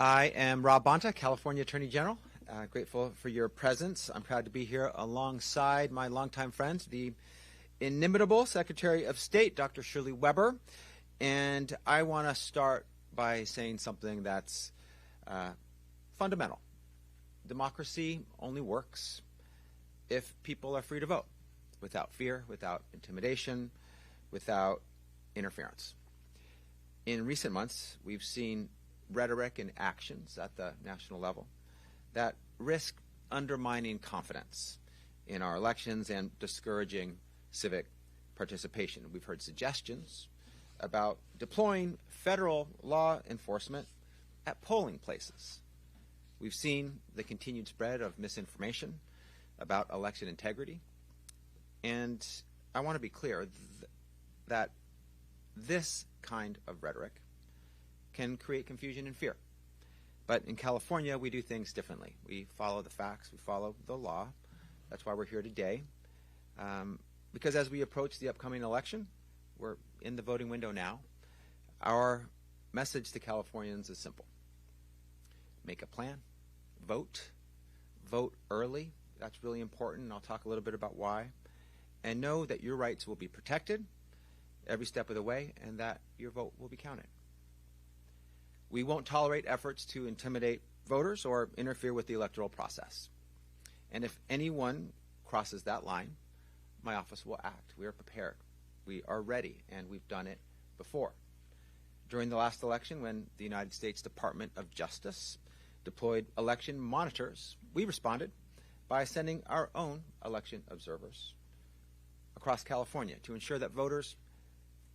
I am Rob Bonta, California Attorney General. Grateful for your presence. I'm proud to be here alongside my longtime friend, the inimitable Secretary of State, Dr. Shirley Weber. And I want to start by saying something that's fundamental. Democracy only works if people are free to vote, without fear, without intimidation, without interference. In recent months, we've seen rhetoric and actions at the national level that risk undermining confidence in our elections and discouraging civic participation. We've heard suggestions about deploying federal law enforcement at polling places. We've seen the continued spread of misinformation about election integrity. And I want to be clear that this kind of rhetoric can create confusion and fear. But in California, we do things differently. We follow the facts. We follow the law. That's why we're here today. Because as we approach the upcoming election, we're in the voting window now. Our message to Californians is simple. Make a plan. Vote. Vote early. That's really important, and I'll talk a little bit about why. And know that your rights will be protected every step of the way, and that your vote will be counted. We won't tolerate efforts to intimidate voters or interfere with the electoral process. And if anyone crosses that line, my office will act. We are prepared. We are ready, and we've done it before. During the last election, when the United States Department of Justice deployed election monitors, we responded by sending our own election observers across California to ensure that voters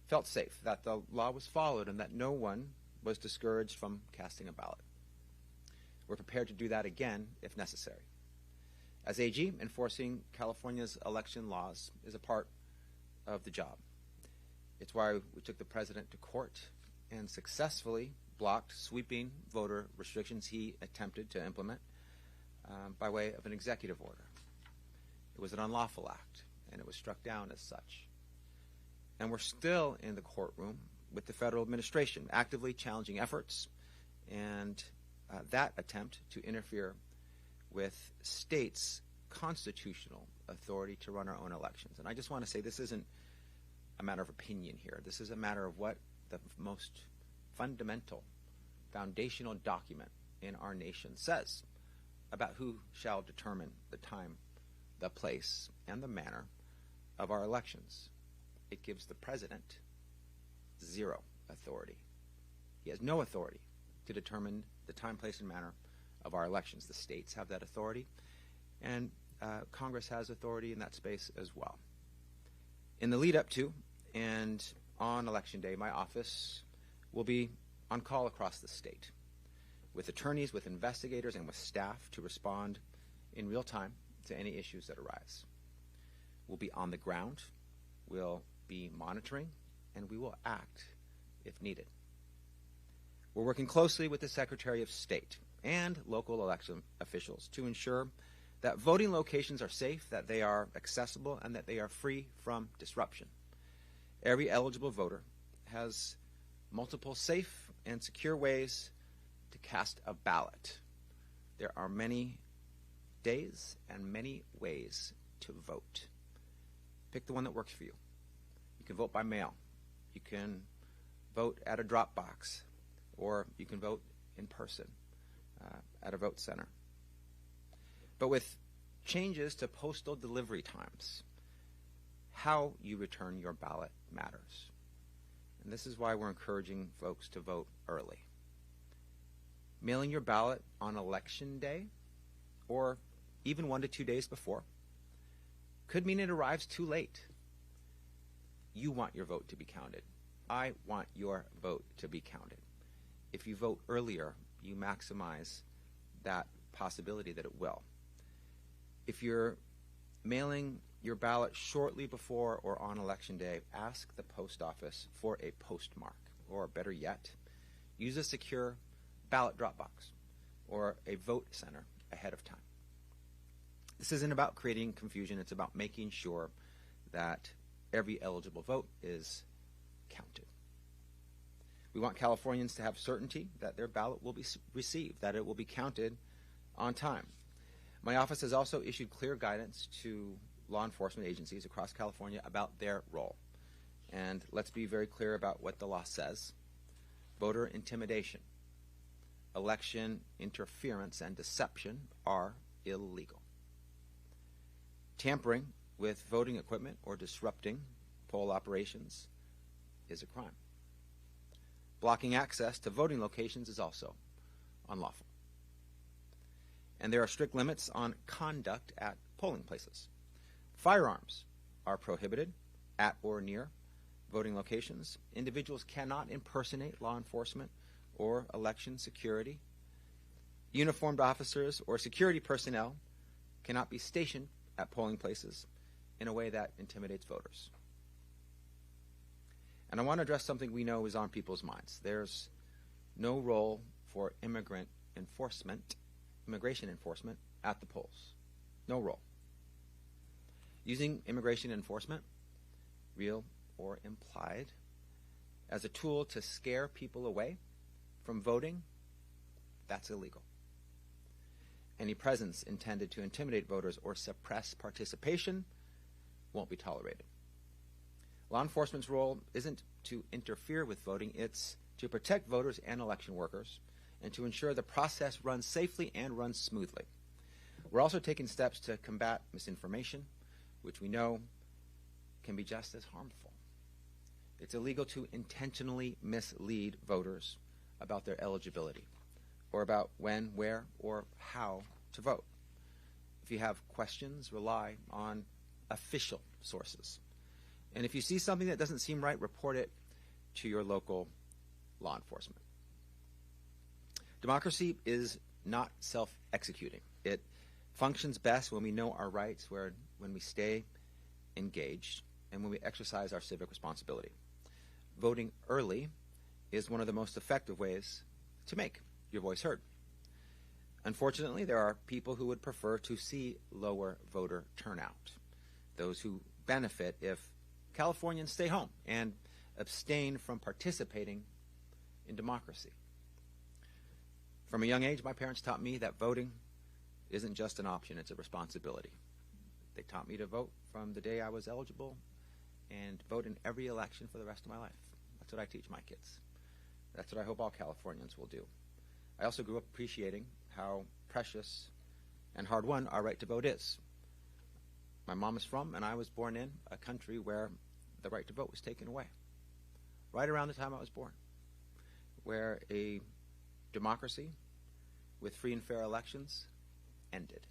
felt safe, that the law was followed, and that no one was discouraged from casting a ballot. We're prepared to do that again if necessary. As AG, enforcing California's election laws is a part of the job. It's why we took the president to court and successfully blocked sweeping voter restrictions he attempted to implement by way of an executive order. It was an unlawful act, and it was struck down as such. And we're still in the courtroom with the federal administration, actively challenging efforts and that attempt to interfere with states' constitutional authority to run our own elections. And I just want to say this isn't a matter of opinion here. This is a matter of what the most fundamental, foundational document in our nation says about who shall determine the time, the place, and the manner of our elections. It gives the president zero authority. He has no authority to determine the time, place, and manner of our elections. The states have that authority, and Congress has authority in that space as well. In the lead up to and on Election Day, my office will be on call across the state with attorneys, with investigators, and with staff to respond in real time to any issues that arise. We'll be on the ground. We'll be monitoring, and we will act if needed. We're working closely with the Secretary of State and local election officials to ensure that voting locations are safe, that they are accessible, and that they are free from disruption. Every eligible voter has multiple safe and secure ways to cast a ballot. There are many days and many ways to vote. Pick the one that works for you. You can vote by mail. You can vote at a drop box, or you can vote in person at a vote center. But with changes to postal delivery times, how you return your ballot matters. And this is why we're encouraging folks to vote early. Mailing your ballot on Election Day, or even 1 to 2 days before, could mean it arrives too late. You want your vote to be counted. I want your vote to be counted. If you vote earlier, you maximize that possibility that it will. If you're mailing your ballot shortly before or on Election Day, ask the post office for a postmark, or better yet, use a secure ballot drop box or a vote center ahead of time. This isn't about creating confusion. It's about making sure that every eligible vote is counted. We want Californians to have certainty that their ballot will be received, that it will be counted on time. My office has also issued clear guidance to law enforcement agencies across California about their role. And let's be very clear about what the law says. Voter intimidation, election interference, and deception are illegal. Tampering with voting equipment or disrupting poll operations is a crime. Blocking access to voting locations is also unlawful. And there are strict limits on conduct at polling places. Firearms are prohibited at or near voting locations. Individuals cannot impersonate law enforcement or election security. Uniformed officers or security personnel cannot be stationed at polling places in a way that intimidates voters. And I want to address something we know is on people's minds. There's no role for immigration enforcement at the polls. No role. Using immigration enforcement, real or implied, as a tool to scare people away from voting, that's illegal. Any presence intended to intimidate voters or suppress participation won't be tolerated. Law enforcement's role isn't to interfere with voting, it's to protect voters and election workers and to ensure the process runs safely and runs smoothly. We're also taking steps to combat misinformation, which we know can be just as harmful. It's illegal to intentionally mislead voters about their eligibility or about when, where, or how to vote. If you have questions, rely on official sources. And if you see something that doesn't seem right, report it to your local law enforcement. Democracy is not self-executing. It functions best when we know our rights, when we stay engaged, and when we exercise our civic responsibility. Voting early is one of the most effective ways to make your voice heard. Unfortunately, there are people who would prefer to see lower voter turnout, those who benefit if Californians stay home and abstain from participating in democracy. From a young age, my parents taught me that voting isn't just an option, it's a responsibility. They taught me to vote from the day I was eligible and vote in every election for the rest of my life. That's what I teach my kids. That's what I hope all Californians will do. I also grew up appreciating how precious and hard-won our right to vote is. My mom is from, and I was born in, a country where the right to vote was taken away, right around the time I was born, where a democracy with free and fair elections ended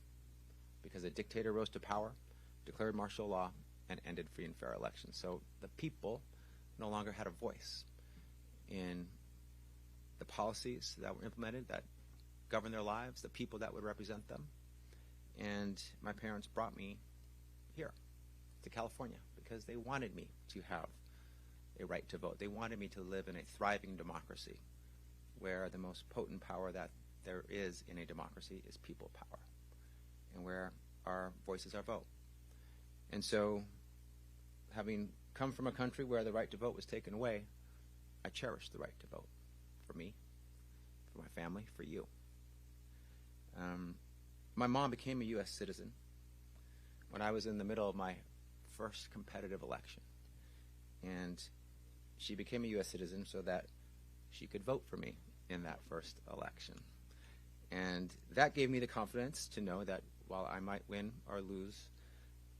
because a dictator rose to power, declared martial law, and ended free and fair elections. So the people no longer had a voice in the policies that were implemented that govern their lives, the people that would represent them. And my parents brought me here to California because they wanted me to have a right to vote. They wanted me to live in a thriving democracy where the most potent power that there is in a democracy is people power, and where our voices are vote. And so, having come from a country where the right to vote was taken away, I cherish the right to vote for me, for my family, for you. My mom became a U.S. citizen when I was in the middle of my first competitive election. And she became a U.S. citizen so that she could vote for me in that first election. And that gave me the confidence to know that while I might win or lose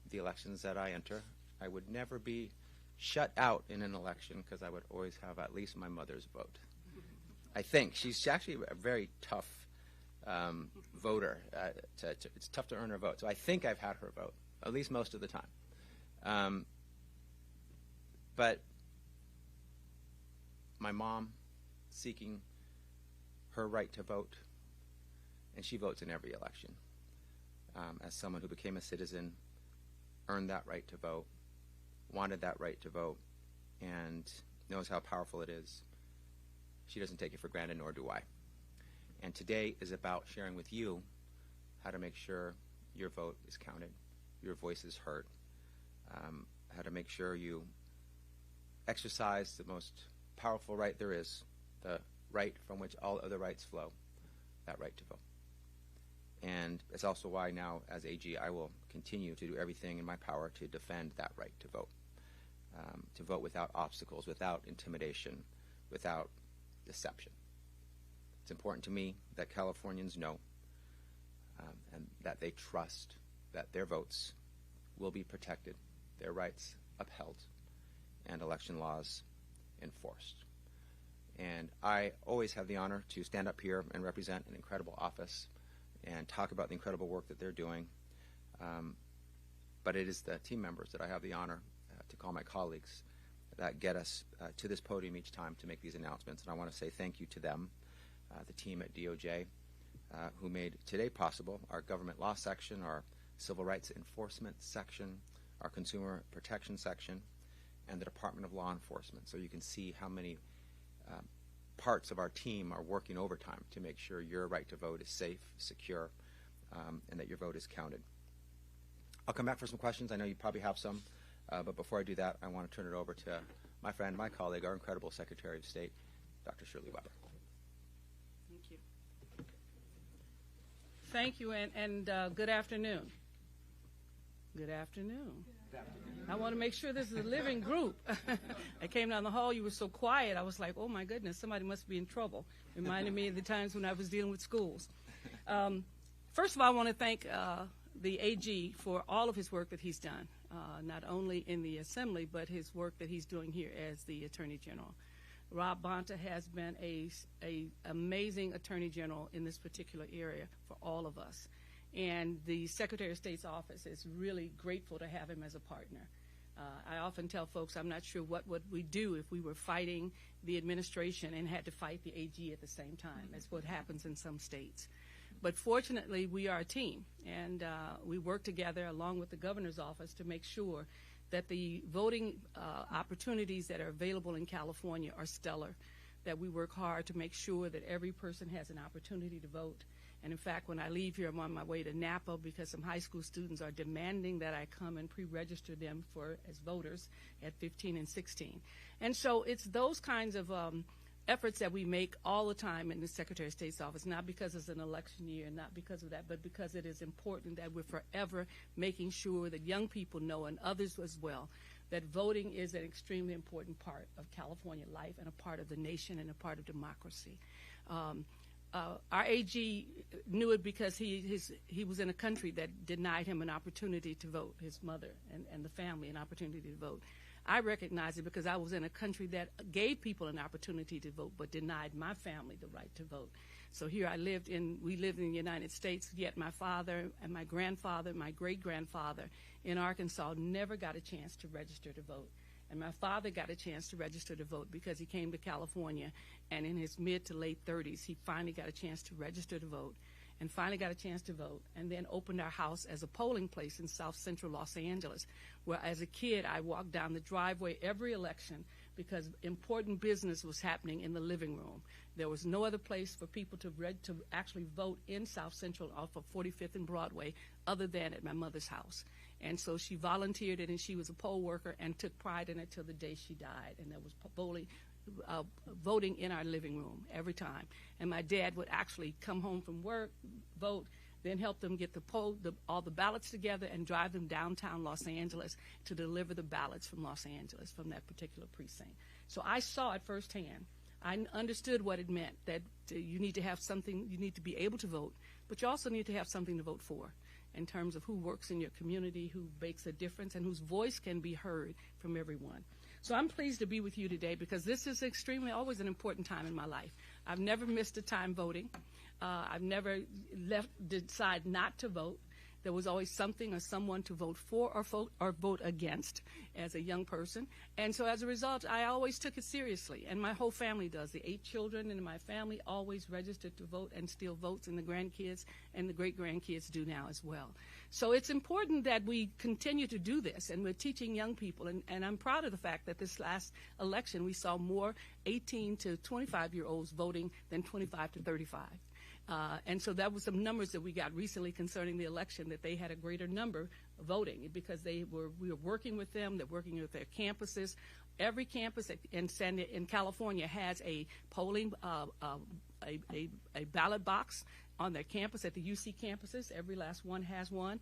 the elections that I enter, I would never be shut out in an election because I would always have at least my mother's vote. I think. She's actually a very tough voter. It's tough to earn her vote. So I think I've had her vote, at least most of the time. But my mom seeking her right to vote, and she votes in every election. As someone who became a citizen, earned that right to vote, wanted that right to vote, and knows how powerful it is. She doesn't take it for granted, nor do I. And today is about sharing with you how to make sure your vote is counted, your voice is heard, how to make sure you exercise the most powerful right there is the right from which all other rights flow, that right to vote. And it's also why now, as AG, I will continue to do everything in my power to defend that right to vote without obstacles, without intimidation, without deception. It's important to me that Californians know and that they trust that their votes will be protected, their rights upheld, and election laws enforced. And I always have the honor to stand up here and represent an incredible office and talk about the incredible work that they're doing. But it is the team members that I have the honor to call my colleagues that get us to this podium each time to make these announcements. And I want to say thank you to them, the team at DOJ, who made today possible, our government law section, our civil rights enforcement section, our consumer protection section, and the Department of Law Enforcement. So you can see how many parts of our team are working overtime to make sure your right to vote is safe, secure, and that your vote is counted. I'll come back for some questions. I know you probably have some, but before I do that, I want to turn it over to my friend, my colleague, our incredible Secretary of State, Dr. Shirley Weber. Thank you. Thank you, and good afternoon. Good afternoon. I want to make sure this is a living group. I came down the hall, you were so quiet, I was like, oh my goodness, somebody must be in trouble. Reminded me of the times when I was dealing with schools. First of all, I want to thank the AG for all of his work that he's done, not only in the Assembly, but his work that he's doing here as the Attorney General. Rob Bonta has been a amazing Attorney General in this particular area for all of us. And the Secretary of State's office is really grateful to have him as a partner. I often tell folks I'm not sure what would we do if we were fighting the administration and had to fight the AG at the same time. That's what happens in some states. But fortunately, we are a team, and we work together along with the governor's office to make sure that the voting opportunities that are available in California are stellar, that we work hard to make sure that every person has an opportunity to vote. And in fact, when I leave here, I'm on my way to Napa because some high school students are demanding that I come and pre-register them as voters at 15 and 16. And so it's those kinds of efforts that we make all the time in the Secretary of State's office, not because it's an election year, not because of that, but because it is important that we're forever making sure that young people know, and others as well, that voting is an extremely important part of California life and a part of the nation and a part of democracy. Our AG knew it because he was in a country that denied him an opportunity to vote, his mother and the family an opportunity to vote. I recognize it because I was in a country that gave people an opportunity to vote but denied my family the right to vote. So here we lived in the United States, yet my father and my grandfather, my great-grandfather in Arkansas never got a chance to register to vote. And my father got a chance to register to vote because he came to California, and in his mid to late 30s, he finally got a chance to register to vote, and finally got a chance to vote, and then opened our house as a polling place in South Central Los Angeles, where as a kid I walked down the driveway every election because important business was happening in the living room. There was no other place for people to actually vote in South Central off of 45th and Broadway other than at my mother's house. And so she volunteered it, and she was a poll worker and took pride in it till the day she died. And there was voting in our living room every time. And my dad would actually come home from work, vote, then help them get all the ballots together and drive them downtown Los Angeles to deliver the ballots from Los Angeles, from that particular precinct. So I saw it firsthand. I understood what it meant, that you need to have something, you need to be able to vote, but you also need to have something to vote for in terms of who works in your community, who makes a difference, and whose voice can be heard from everyone. So I'm pleased to be with you today because this is always an important time in my life. I've never missed a time voting. I've never decide not to vote. There was always something or someone to vote for or vote against as a young person. And so as a result, I always took it seriously, and my whole family does. The 8 children in my family always registered to vote and still votes, and the grandkids and the great-grandkids do now as well. So it's important that we continue to do this, and we're teaching young people, and I'm proud of the fact that this last election we saw more 18 to 25-year-olds voting than 25 to 35. And so that was some numbers that we got recently concerning the election, that they had a greater number voting because we were working with them, they're working with their campuses. Every campus in California has a polling a ballot box on their campus. At the UC campuses, every last one has one.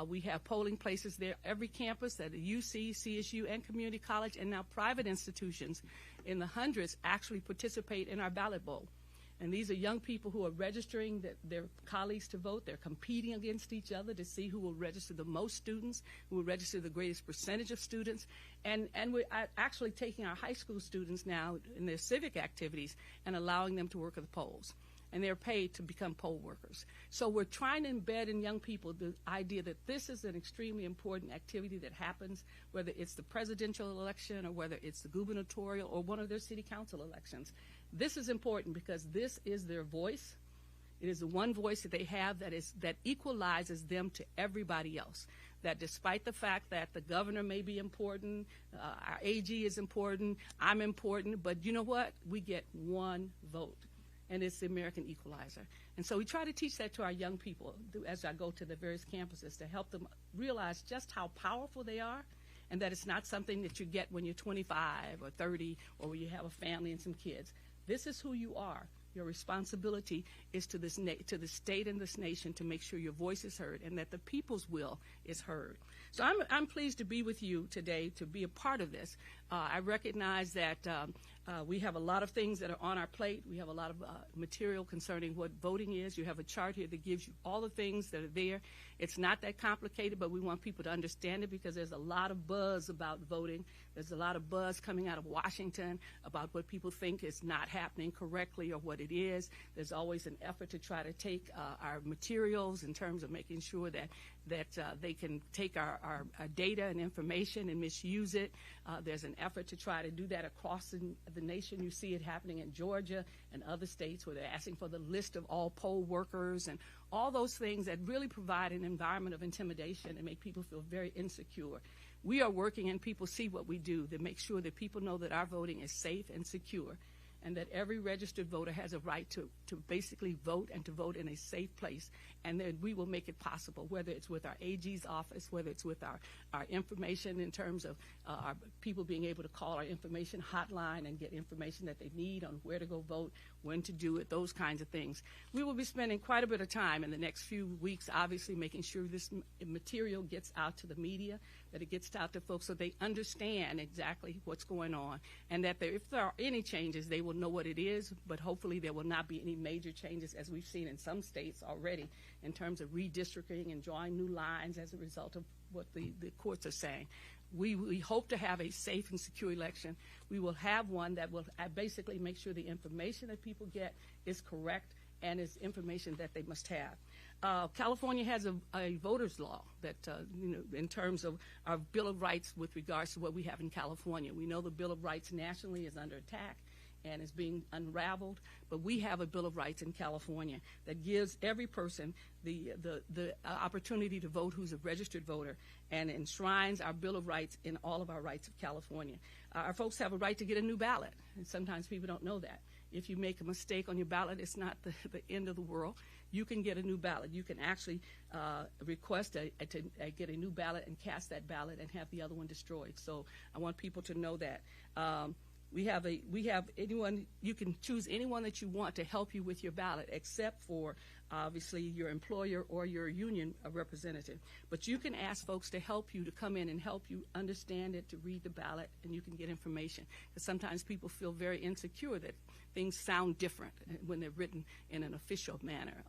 We have polling places there. Every campus at the UC, CSU, and community college, and now private institutions in the hundreds actually participate in our ballot bowl. And these are young people who are registering their colleagues to vote. They're competing against each other to see who will register the most students, who will register the greatest percentage of students. And we're actually taking our high school students now in their civic activities and allowing them to work at the polls. And they're paid to become poll workers. So we're trying to embed in young people the idea that this is an extremely important activity that happens, whether it's the presidential election or whether it's the gubernatorial or one of their city council elections. This is important because this is their voice. It is the one voice that they have that equalizes them to everybody else. That despite the fact that the governor may be important, our AG is important, I'm important, but you know what? We get one vote. And it's the American equalizer. And so we try to teach that to our young people as I go to the various campuses to help them realize just how powerful they are, and that it's not something that you get when you're 25 or 30 or when you have a family and some kids. This is who you are. Your responsibility is to the state and this nation to make sure your voice is heard and that the people's will is heard. So I'm pleased to be with you today to be a part of this. I recognize that we have a lot of things that are on our plate. We have a lot of material concerning what voting is. You have a chart here that gives you all the things that are there. It's not that complicated, but we want people to understand it because there's a lot of buzz about voting. There's a lot of buzz coming out of Washington about what people think is not happening correctly or what it is. There's always an effort to try to take our materials in terms of making sure that they can take our data and information and misuse it. There's an effort to try to do that across the nation. You see it happening in Georgia and other states where they're asking for the list of all poll workers and all those things that really provide an environment of intimidation and make people feel very insecure. We are working and people see what we do to make sure that people know that our voting is safe and secure and that every registered voter has a right to basically vote and to vote in a safe place, and that we will make it possible, whether it's with our AG's office, whether it's with our information in terms of our people being able to call our information hotline and get information that they need on where to go vote, when to do it, those kinds of things. We will be spending quite a bit of time in the next few weeks, obviously, making sure this material gets out to the media, that it gets out to folks so they understand exactly what's going on, and that if there are any changes, they will know what it is, but hopefully there will not be any major changes as we've seen in some states already in terms of redistricting and drawing new lines as a result of what the courts are saying. We hope to have a safe and secure election. We will have one that will basically make sure the information that people get is correct and is information that they must have. California has a voter's law that, in terms of our Bill of Rights with regards to what we have in California. We know the Bill of Rights nationally is under attack and is being unraveled, but we have a Bill of Rights in California that gives every person the opportunity to vote who's a registered voter and enshrines our Bill of Rights in all of our rights of California. Our folks have a right to get a new ballot, and sometimes people don't know that. If you make a mistake on your ballot, it's not the end of the world. You can get a new ballot. You can actually request to get a new ballot and cast that ballot and have the other one destroyed. So I want people to know that. We have anyone, you can choose anyone that you want to help you with your ballot, except for obviously your employer or your union representative. But you can ask folks to help you, to come in and help you understand it, to read the ballot, and you can get information. Because sometimes people feel very insecure that things sound different when they're written in an official manner.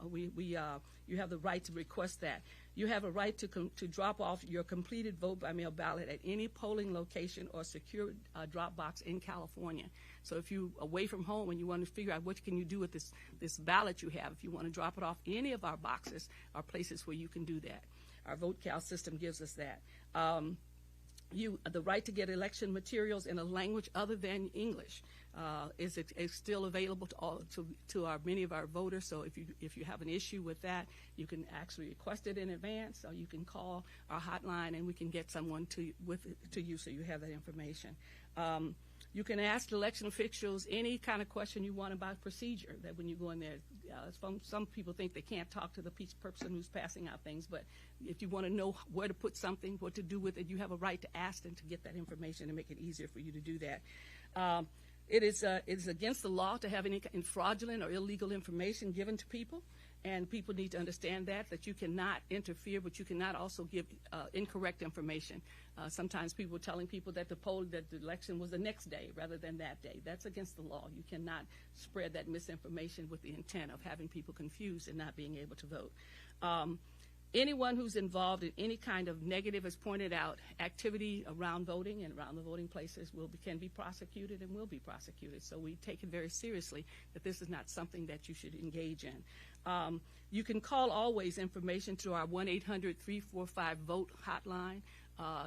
You have the right to request that. You have a right to drop off your completed vote by mail ballot at any polling location or secure drop box in California. So if you're away from home and you want to figure out what can you do with this ballot you have, if you want to drop it off any of our boxes are places where you can do that. Our VoteCal system gives us that. The right to get election materials in a language other than English is still available to many of our voters. So if you have an issue with that, you can actually request it in advance, or you can call our hotline and we can get someone to you so you have that information. You can ask election officials any kind of question you want about procedure, that when you go in there, some people think they can't talk to the person who's passing out things, but if you want to know where to put something, what to do with it, you have a right to ask them to get that information and make it easier for you to do that. It is against the law to have any fraudulent or illegal information given to people, and people need to understand that you cannot interfere, but you cannot also give incorrect information. Sometimes people are telling people that the election was the next day rather than that day. That's against the law. You cannot spread that misinformation with the intent of having people confused and not being able to vote. Anyone who's involved in any kind of negative, as pointed out, activity around voting and around the voting places can be prosecuted and will be prosecuted. So we take it very seriously that this is not something that you should engage in. You can call always information to our 1-800-345-VOTE hotline.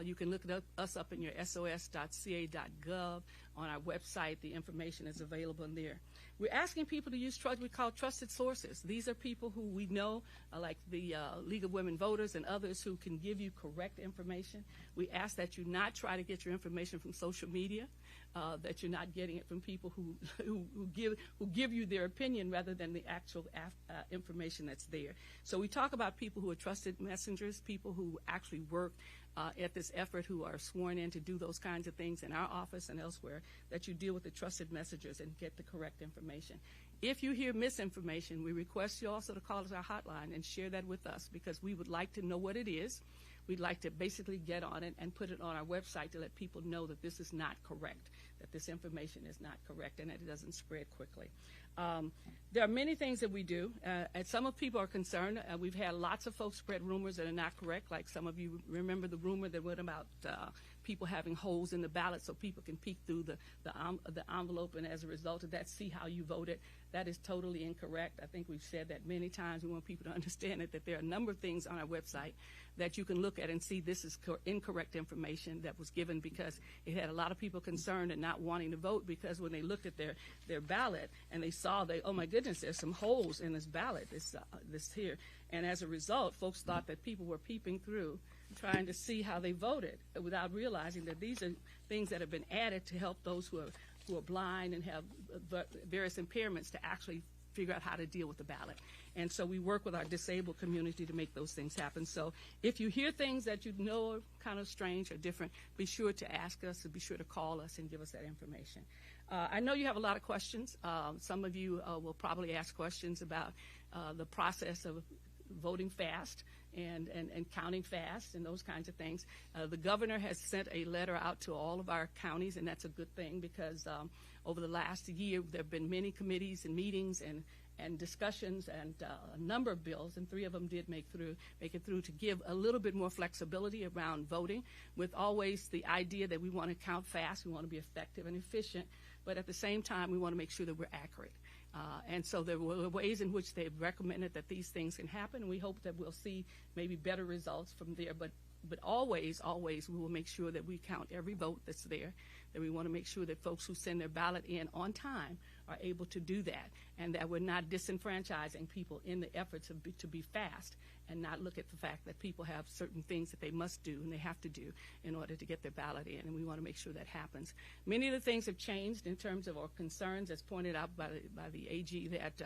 You can look us up in your sos.ca.gov on our website. The information is available in there. We're asking people to use what we call trusted sources. These are people who we know, like the League of Women Voters and others, who can give you correct information. We ask that you not try to get your information from social media, that you're not getting it from people who give you their opinion rather than the actual information that's there. So we talk about people who are trusted messengers, people who actually work at this effort, who are sworn in to do those kinds of things in our office and elsewhere, that you deal with the trusted messengers and get the correct information. If you hear misinformation, we request you also to call us our hotline and share that with us, because we would like to know what it is. We'd like to basically get on it and put it on our website to let people know that this is not correct, that this information is not correct, and that it doesn't spread quickly. There are many things that we do, and some of people are concerned. We've had lots of folks spread rumors that are not correct, like some of you remember the rumor that went about people having holes in the ballot so people can peek through the envelope, and as a result of that, see how you voted. That is totally incorrect. I think we've said that many times. We want people to understand it, that there are a number of things on our website that you can look at and see this is incorrect information that was given, because it had a lot of people concerned and not wanting to vote, because when they looked at their ballot and they saw oh my goodness, there's some holes in this ballot, this here. And as a result, folks thought that people were peeping through, trying to see how they voted, without realizing that these are things that have been added to help those who are blind and have various impairments to actually figure out how to deal with the ballot. And so we work with our disabled community to make those things happen. So if you hear things that you know are kind of strange or different, be sure to ask us, and be sure to call us and give us that information. I know you have a lot of questions. Some of you will probably ask questions about the process of voting fast and counting fast and those kinds of things. The governor has sent a letter out to all of our counties, and that's a good thing, because over the last year there have been many committees and meetings and discussions and a number of bills, and 3 of them did make it through to give a little bit more flexibility around voting, with always the idea that we want to count fast, we want to be effective and efficient, but at the same time we want to make sure that we're accurate. And so there were ways in which they've recommended that these things can happen, and we hope that we'll see maybe better results from there. But always we will make sure that we count every vote that's there, that we want to make sure that folks who send their ballot in on time are able to do that, and that we're not disenfranchising people in the efforts to be fast, and not look at the fact that people have certain things that they must do and they have to do in order to get their ballot in, and we want to make sure that happens. Many of the things have changed in terms of our concerns, as pointed out by the AG, that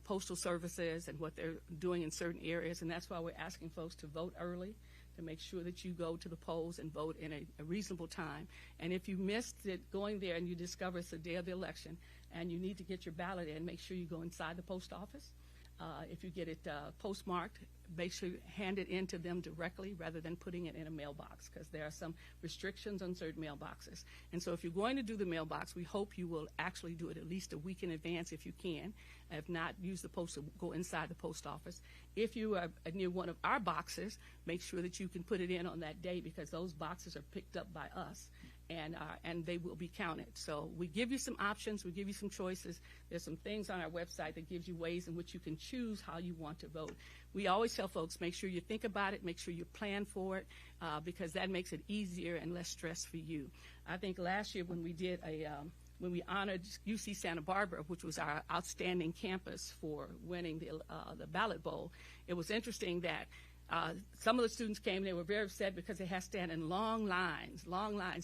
postal services and what they're doing in certain areas, and that's why we're asking folks to vote early, to make sure that you go to the polls and vote in a reasonable time. And if you missed it going there and you discover it's the day of the election and you need to get your ballot in, make sure you go inside the post office. If you get it postmarked, make sure you hand it in to them directly rather than putting it in a mailbox, because there are some restrictions on certain mailboxes. And so if you're going to do the mailbox, we hope you will actually do it at least a week in advance if you can. If not, use the post, go inside the post office. If you are near one of our boxes, make sure that you can put it in on that day, because those boxes are picked up by us, and they will be counted. So we give you some options, we give you some choices. There's some things on our website that gives you ways in which you can choose how you want to vote. We always tell folks, make sure you think about it, make sure you plan for it, because that makes it easier and less stress for you. I think last year when we did when we honored UC Santa Barbara, which was our outstanding campus for winning the ballot bowl, it was interesting that some of the students came, they were very upset because they had to stand in long lines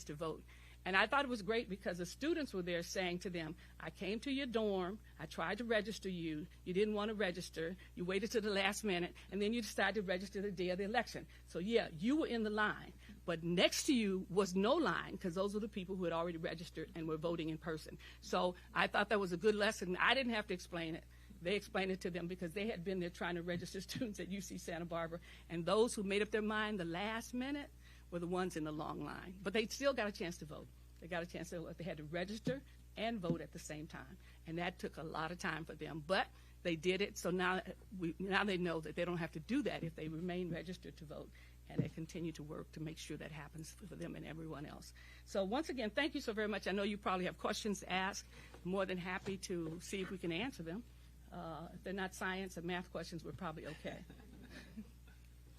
to vote. And I thought it was great because the students were there saying to them, I came to your dorm, I tried to register you, you didn't want to register, you waited to the last minute, and then you decided to register the day of the election. So yeah, you were in the line, but next to you was no line because those were the people who had already registered and were voting in person. So I thought that was a good lesson. I didn't have to explain it. They explained it to them because they had been there trying to register students at UC Santa Barbara, and those who made up their mind the last minute were the ones in the long line. But they still got a chance to vote. They got a chance to vote. They had to register and vote at the same time, and that took a lot of time for them. But they did it, so now they know that they don't have to do that if they remain registered to vote, and they continue to work to make sure that happens for them and everyone else. So once again, thank you so very much. I know you probably have questions to ask. I'm more than happy to see if we can answer them. If they're not science and math questions, we're probably okay.